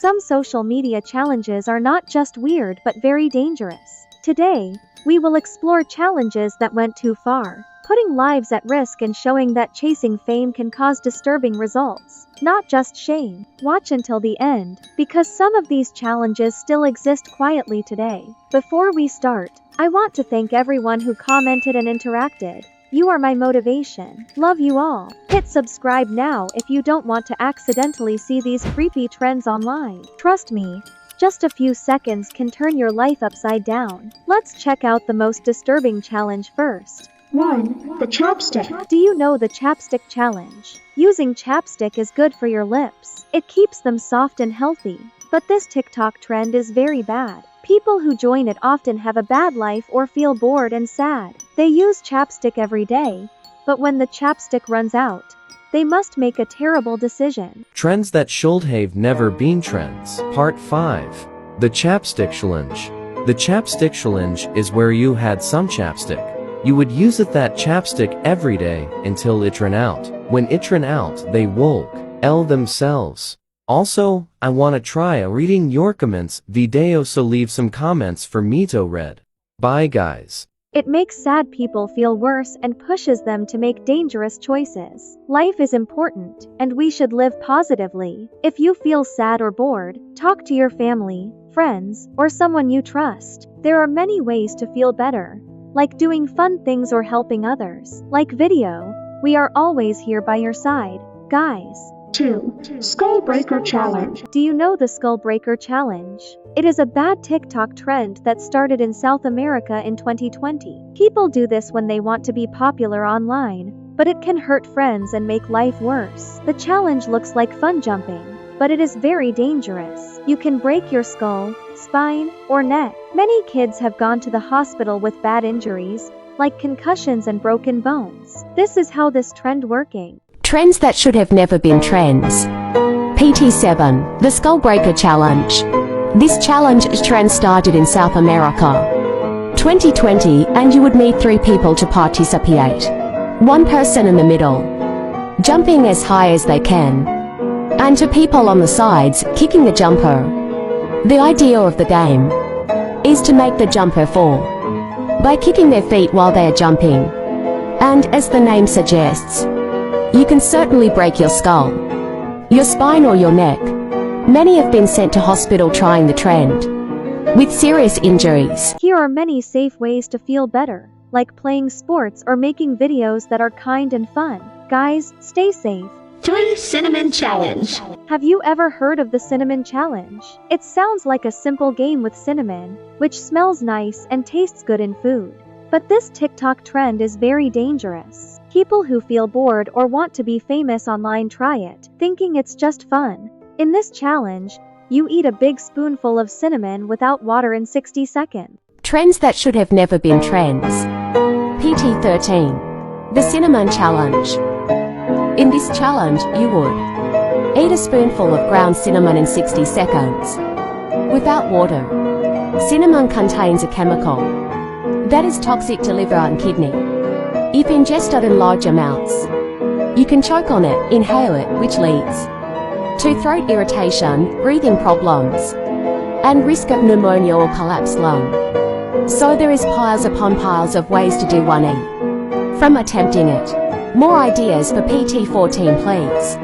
Some social media challenges are not just weird but very dangerous. Today, we will explore challenges that went too far, putting lives at risk and showing that chasing fame can cause disturbing results, not just shame. Watch until the end, because some of these challenges still exist quietly today. Before we start, I want to thank everyone who commented and interacted. You are my motivation. Love you all. Hit subscribe now if you don't want to accidentally see these creepy trends online. Trust me, just a few seconds can turn your life upside down. Let's check out the most disturbing challenge first. 1. The chapstick. Do you know the chapstick challenge? Using chapstick is good for your lips. It keeps them soft and healthy. But this TikTok trend is very bad. People who join it often have a bad life or feel bored and sad. They use chapstick every day, but when the chapstick runs out, they must make a terrible decision. Trends that should have never been trends. Part 5. The chapstick challenge. The chapstick challenge is where you had some chapstick. You would use that chapstick every day until it ran out. When it ran out, they woke themselves. Also, I wanna try reading your comments video, so leave some comments for me to read. Bye guys. It makes sad people feel worse and pushes them to make dangerous choices. Life is important, and we should live positively. If you feel sad or bored, talk to your family, friends, or someone you trust. There are many ways to feel better, like doing fun things or helping others. Like video, we are always here by your side, guys. 2. Skull Breaker Challenge. Do you know the Skull Breaker Challenge? It is a bad TikTok trend that started in South America in 2020. People do this when they want to be popular online, but it can hurt friends and make life worse. The challenge looks like fun jumping, but it is very dangerous. You can break your skull, spine, or neck. Many kids have gone to the hospital with bad injuries, like concussions and broken bones. This is how this trend working. Trends that should have never been trends. PT7, the Skull Breaker Challenge. This challenge trend started in South America. 2020, and you would need 3 people to participate. 1 person in the middle, jumping as high as they can, and 2 people on the sides, kicking the jumper. The idea of the game is to make the jumper fall by kicking their feet while they are jumping. And as the name suggests, you can certainly break your skull, your spine or your neck. Many have been sent to hospital trying the trend, with serious injuries. Here are many safe ways to feel better, like playing sports or making videos that are kind and fun. Guys, stay safe. 3. Cinnamon Challenge. Have you ever heard of the Cinnamon Challenge? It sounds like a simple game with cinnamon, which smells nice and tastes good in food. But this TikTok trend is very dangerous. People who feel bored or want to be famous online try it, thinking it's just fun. In this challenge, you eat a big spoonful of cinnamon without water in 60 seconds. Trends that should have never been trends. PT13, the Cinnamon Challenge. In this challenge, you would eat a spoonful of ground cinnamon in 60 seconds, without water. Cinnamon contains a chemical that is toxic to liver and kidney. If ingested in large amounts, you can choke on it, inhale it, which leads to throat irritation, breathing problems, and risk of pneumonia or collapsed lung. So there is piles upon piles of ways to do 1E from attempting it. More ideas for PT14 please.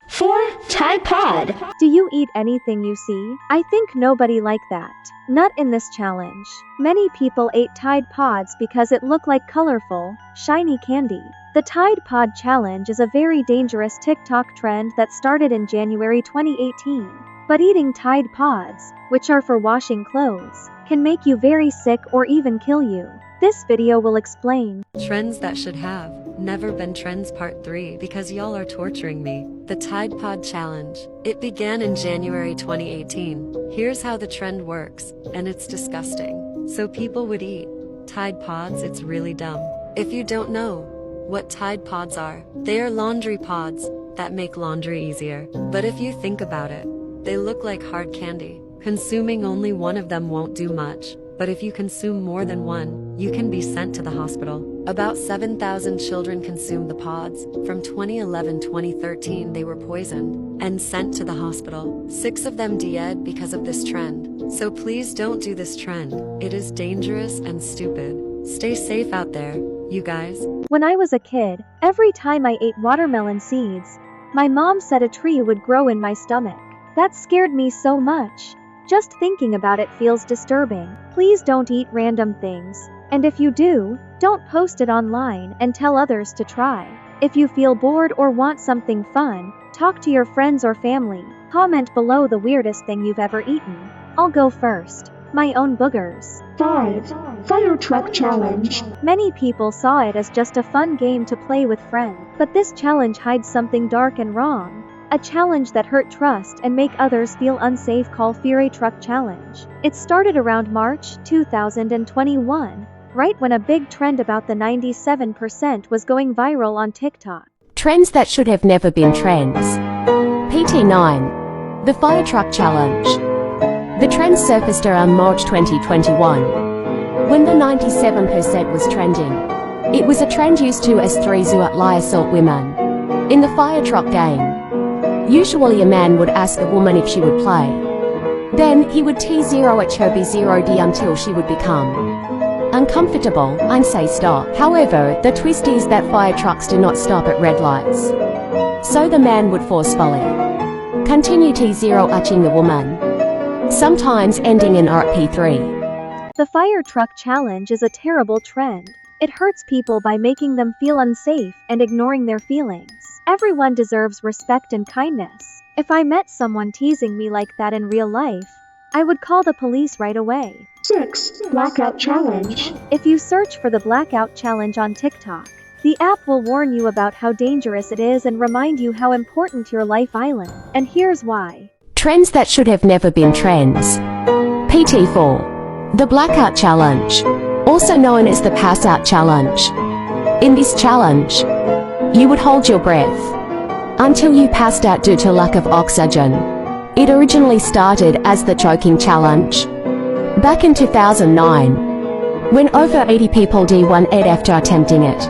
4. Tide Pod. Do you eat anything you see? I think nobody like that. Not in this challenge. Many people ate Tide Pods because it looked like colorful, shiny candy. The Tide Pod Challenge is a very dangerous TikTok trend that started in January 2018. But eating Tide Pods, which are for washing clothes, can make you very sick or even kill you. This video will explain. Trends that should have never been trends part 3, because y'all are torturing me. The Tide Pod Challenge. It began in January 2018. Here's how the trend works, and it's disgusting. So people would eat Tide Pods. It's really dumb. If you don't know what Tide Pods are, they are laundry pods that make laundry easier. But if you think about it, they look like hard candy. Consuming only one of them won't do much, but if you consume more than one, you can be sent to the hospital. About 7,000 children consumed the pods. From 2011-2013 they were poisoned and sent to the hospital. 6 of them died because of this trend. So please don't do this trend. It is dangerous and stupid. Stay safe out there, you guys. When I was a kid, every time I ate watermelon seeds, my mom said a tree would grow in my stomach. That scared me so much. Just thinking about it feels disturbing. Please don't eat random things. And if you do, don't post it online and tell others to try. If you feel bored or want something fun, talk to your friends or family. Comment below the weirdest thing you've ever eaten. I'll go first. My own boogers. 5. Fire truck challenge. Many people saw it as just a fun game to play with friends. But this challenge hides something dark and wrong. A challenge that hurt trust and make others feel unsafe. Called Fire Truck Challenge. It started around March 2021, right when a big trend about the 97% was going viral on TikTok. Trends that should have never been trends. PT9. The Fire Truck Challenge. The trend surfaced around March 2021, when the 97% was trending. It was a trend used to as 3 lie assault women in the fire truck game. Usually a man would ask a woman if she would play. Then he would T0H her B0D until she would become uncomfortable and say stop. However, the twist is that fire trucks do not stop at red lights. So the man would forcefully continue T0Hing the woman, sometimes ending in RP3. The Fire Truck Challenge is a terrible trend. It hurts people by making them feel unsafe and ignoring their feelings. Everyone deserves respect and kindness. If I met someone teasing me like that in real life, I would call the police right away. 6. Blackout challenge. If you search for the Blackout Challenge on TikTok, the app will warn you about how dangerous it is and remind you how important your life island. And here's why. Trends that should have never been trends. PT4. The Blackout Challenge, also known as the Pass Out Challenge. In this challenge, you would hold your breath until you passed out due to lack of oxygen. It originally started as the choking challenge back in 2009, when over 80 people D1'd after attempting it.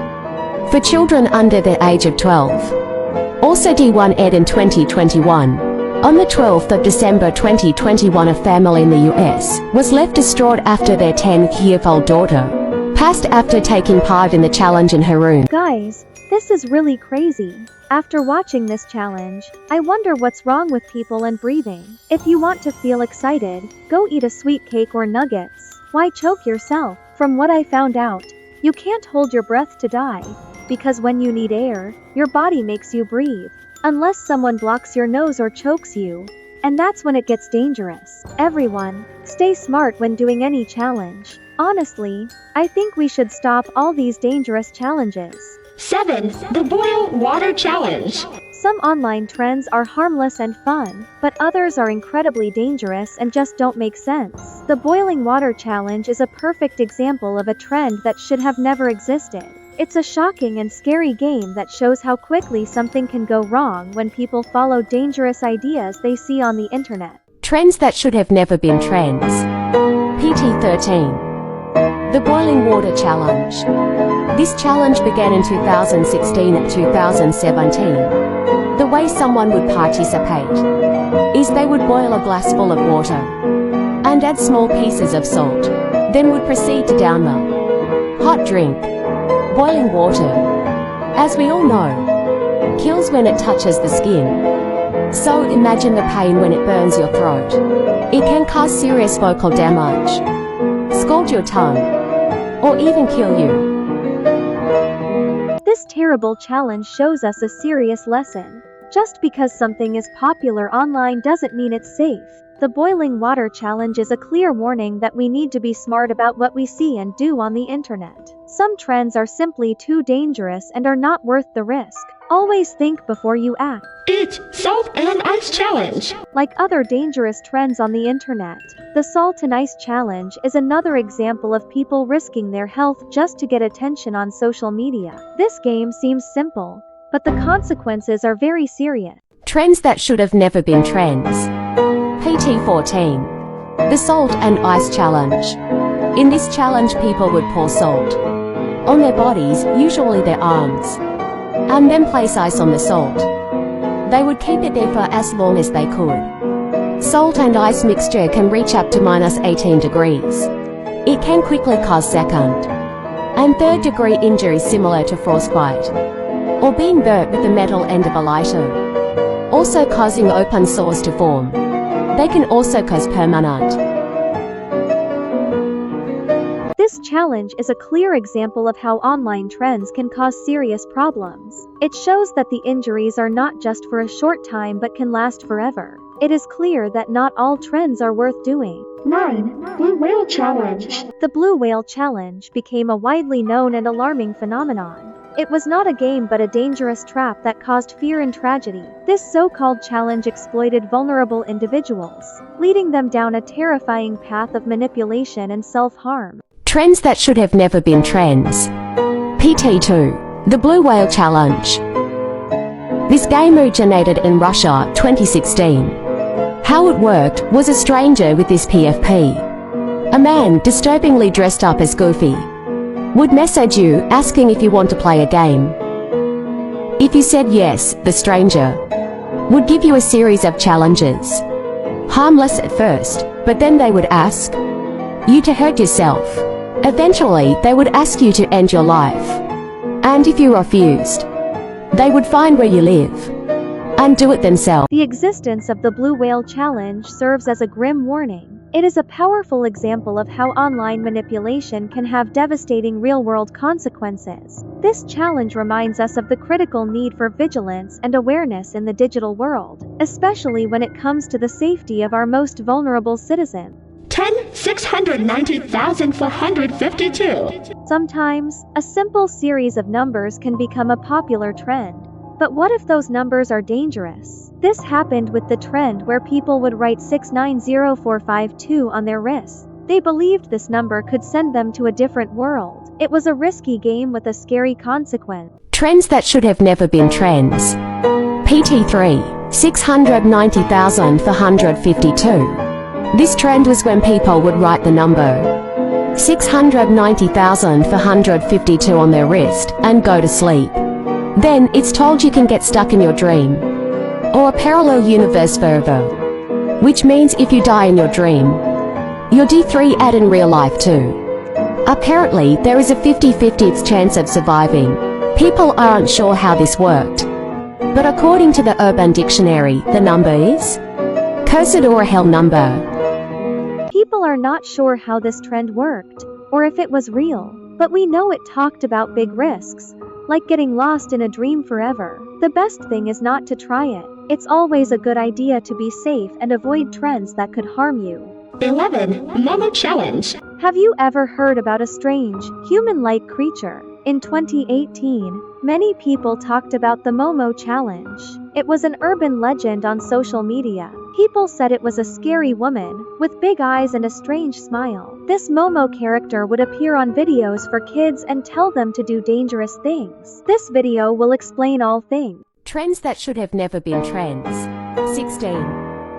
For children under the age of 12. Also D1'd in 2021. On the 12th of December 2021, a family in the US was left distraught after their 10-year-old daughter passed after taking part in the challenge in her room. Guys, this is really crazy. After watching this challenge, I wonder what's wrong with people and breathing. If you want to feel excited, go eat a sweet cake or nuggets. Why choke yourself? From what I found out, you can't hold your breath to die, because when you need air, your body makes you breathe. Unless someone blocks your nose or chokes you. And that's when it gets dangerous. Everyone, stay smart when doing any challenge. Honestly, I think we should stop all these dangerous challenges. 7. The boil water challenge. Some online trends are harmless and fun, but others are incredibly dangerous and just don't make sense. The boiling water challenge is a perfect example of a trend that should have never existed. It's a shocking and scary game that shows how quickly something can go wrong when people follow dangerous ideas they see on the internet. Trends that should have never been trends. PT13. The Boiling Water Challenge. This challenge began in 2016 and 2017. The way someone would participate is they would boil a glass full of water and add small pieces of salt, then would proceed to down the hot drink. Boiling water, as we all know, kills when it touches the skin. So imagine the pain when it burns your throat. It can cause serious vocal damage, scald your tongue, or even kill you. This terrible challenge shows us a serious lesson. Just because something is popular online doesn't mean it's safe. The boiling water challenge is a clear warning that we need to be smart about what we see and do on the internet. Some trends are simply too dangerous and are not worth the risk. Always think before you act. 8. Salt and ice challenge. Like other dangerous trends on the internet, the salt and ice challenge is another example of people risking their health just to get attention on social media. This game seems simple, but the consequences are very serious. Trends that should have never been trends. PT14. The Salt and Ice Challenge. In this challenge, people would pour salt on their bodies, usually their arms, and then place ice on the salt. They would keep it there for as long as they could. Salt and ice mixture can reach up to -18 degrees. It can quickly cause second and third degree injuries similar to frostbite or being burnt with the metal end of a lighter, also causing open sores to form. They can also cause permanent. This challenge is a clear example of how online trends can cause serious problems. It shows that the injuries are not just for a short time but can last forever. It is clear that not all trends are worth doing. 9. Blue Whale Challenge. The Blue Whale Challenge became a widely known and alarming phenomenon. It was not a game but a dangerous trap that caused fear and tragedy. This so-called challenge exploited vulnerable individuals, leading them down a terrifying path of manipulation and self-harm. Trends that should have never been trends. PT2. The Blue Whale Challenge. This game originated in Russia, 2016. How it worked was a stranger with this PFP, a man disturbingly dressed up as Goofy, would message you asking if you want to play a game. If you said yes, the stranger would give you a series of challenges. Harmless at first, but then they would ask you to hurt yourself. Eventually, they would ask you to end your life. And if you refused, they would find where you live and do it themselves. The existence of the Blue Whale Challenge serves as a grim warning. It is a powerful example of how online manipulation can have devastating real-world consequences. This challenge reminds us of the critical need for vigilance and awareness in the digital world, especially when it comes to the safety of our most vulnerable citizens. 10,690,452. Sometimes, a simple series of numbers can become a popular trend. But what if those numbers are dangerous? This happened with the trend where people would write 690452 on their wrists. They believed this number could send them to a different world. It was a risky game with a scary consequence. Trends that should have never been trends. PT3. 690,452. This trend was when people would write the number 690,452 on their wrist and go to sleep. Then it's told you can get stuck in your dream or a parallel universe forever, which means if you die in your dream, you're D3 in real life too. Apparently, there is a 50-50 chance of surviving. People aren't sure how this worked, but according to the Urban Dictionary, the number is cursed or a hell number. People are not sure how this trend worked, or if it was real, but we know it talked about big risks, like getting lost in a dream forever. The best thing is not to try it. It's always a good idea to be safe and avoid trends that could harm you. 11. Momo Challenge. Have you ever heard about a strange, human-like creature? In 2018, many people talked about the Momo Challenge. It was an urban legend on social media. People said it was a scary woman, with big eyes and a strange smile. This Momo character would appear on videos for kids and tell them to do dangerous things. This video will explain all things. Trends that should have never been trends. 16.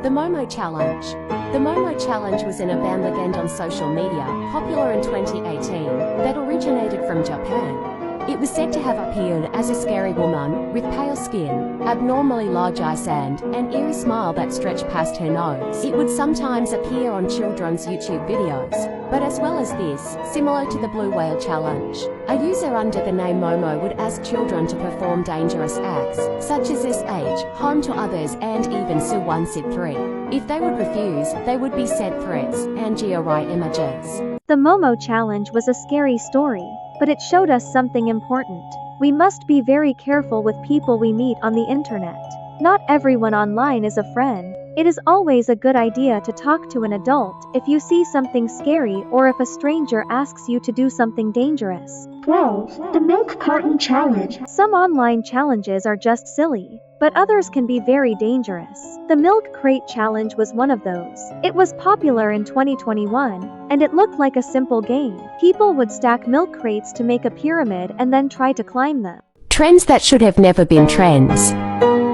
The Momo Challenge. The Momo Challenge was an urban legend on social media, popular in 2018, that originated from Japan. It was said to have appeared as a scary woman with pale skin, abnormally large eyes and an eerie smile that stretched past her nose. It would sometimes appear on children's YouTube videos, but as well as this, similar to the Blue Whale Challenge, a user under the name Momo would ask children to perform dangerous acts, such as age, harm to others and even sue 1C3. If they would refuse, they would be sent threats and GRI images. The Momo Challenge was a scary story, but it showed us something important. We must be very careful with people we meet on the internet. Not everyone online is a friend. It is always a good idea to talk to an adult if you see something scary or if a stranger asks you to do something dangerous. 12. The Milk Carton Challenge. Some online challenges are just silly, but others can be very dangerous. The Milk Crate Challenge was one of those. It was popular in 2021, and it looked like a simple game. People would stack milk crates to make a pyramid and then try to climb them. Trends that should have never been trends.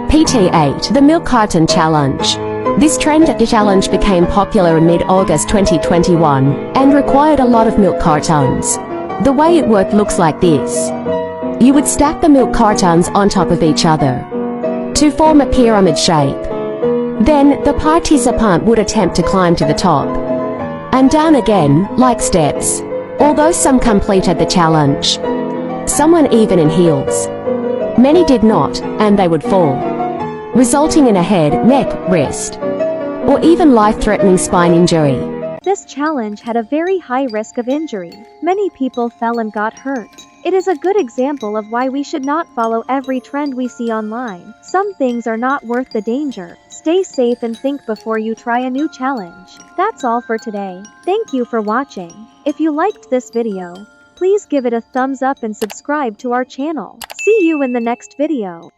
PT8. The Milk Carton Challenge. This trend challenge became popular in mid-August 2021 and required a lot of milk cartons. The way it worked looks like this. You would stack the milk cartons on top of each other to form a pyramid shape. Then the participant would attempt to climb to the top and down again, like steps. Although some completed the challenge, someone even in heels. Many did not, and they would fall, resulting in a head, neck, wrist, or even life-threatening spine injury. This challenge had a very high risk of injury. Many people fell and got hurt. It is a good example of why we should not follow every trend we see online. Some things are not worth the danger. Stay safe and think before you try a new challenge. That's all for today. Thank you for watching. If you liked this video, please give it a thumbs up and subscribe to our channel. See you in the next video.